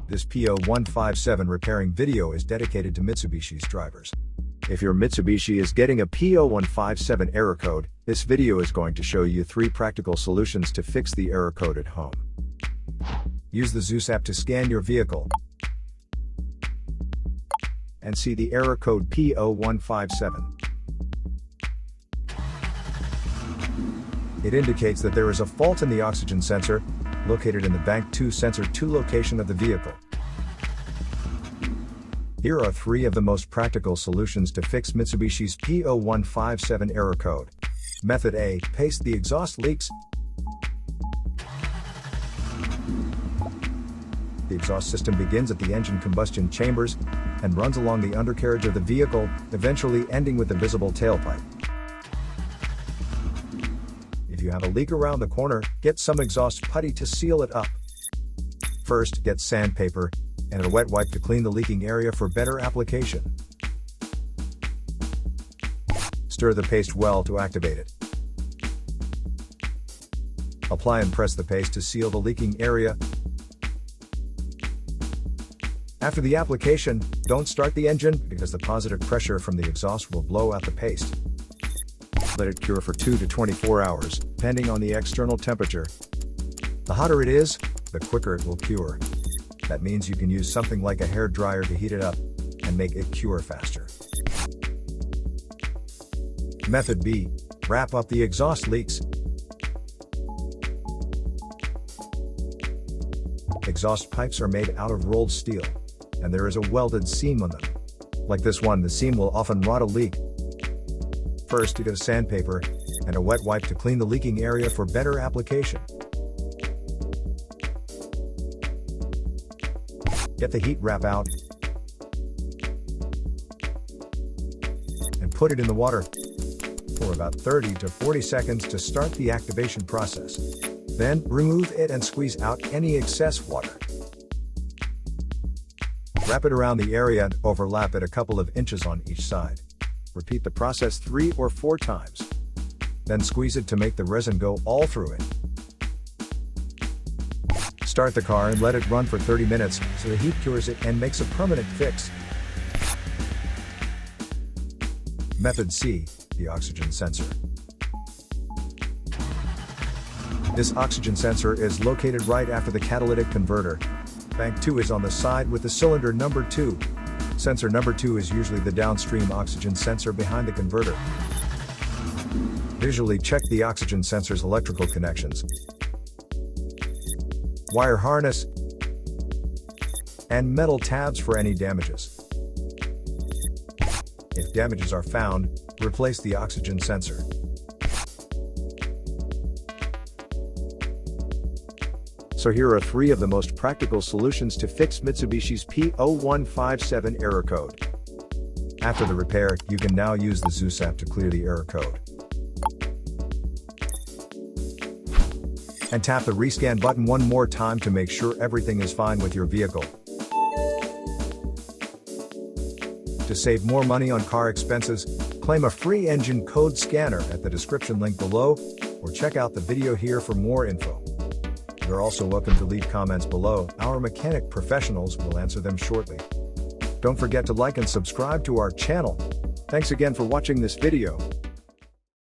This P0157 repairing video is dedicated to Mitsubishi's drivers. If your Mitsubishi is getting a P0157 error code, this video is going to show you 3 practical solutions to fix the error code at home. Use the Zeus app to scan your vehicle and see the error code P0157. It indicates that there is a fault in the oxygen sensor, located in the Bank 2 Sensor 2 location of the vehicle. Here are 3 of the most practical solutions to fix Mitsubishi's P0157 error code. Method A. Paste the exhaust leaks. The exhaust system begins at the engine combustion chambers and runs along the undercarriage of the vehicle, eventually ending with the visible tailpipe. If you have a leak around the corner, get some exhaust putty to seal it up. First, get sandpaper and a wet wipe to clean the leaking area for better application. Stir the paste well to activate it. Apply and press the paste to seal the leaking area. After the application, don't start the engine because the positive pressure from the exhaust will blow out the paste. Let it cure for 2 to 24 hours, depending on the external temperature. The hotter it is, the quicker it will cure. That means you can use something like a hair dryer to heat it up and make it cure faster. Method B. Wrap up the exhaust leaks. Exhaust pipes are made out of rolled steel, and there is a welded seam on them. Like this one, the seam will often rot a leak. First, get a sandpaper and a wet wipe to clean the leaking area for better application. Get the heat wrap out and put it in the water for about 30 to 40 seconds to start the activation process. Then, remove it and squeeze out any excess water. Wrap it around the area and overlap it a couple of inches on each side. Repeat the process 3 or 4 times. Then squeeze it to make the resin go all through it. Start the car and let it run for 30 minutes so the heat cures it and makes a permanent fix. Method C. The oxygen sensor. This oxygen sensor is located right after the catalytic converter. Bank 2 is on the side with the cylinder number 2. Sensor number 2 is usually the downstream oxygen sensor behind the converter. Visually check the oxygen sensor's electrical connections, wire harness, and metal tabs for any damages. If damages are found, replace the oxygen sensor. So here are 3 of the most practical solutions to fix Mitsubishi's P0157 error code. After the repair, you can now use the Zeus app to clear the error code. And tap the rescan button one more time to make sure everything is fine with your vehicle. To save more money on car expenses, claim a free engine code scanner at the description link below, or check out the video here for more info. You're also welcome to leave comments below. Our mechanic professionals will answer them shortly. Don't forget to like and subscribe to our channel. Thanks again for watching this video.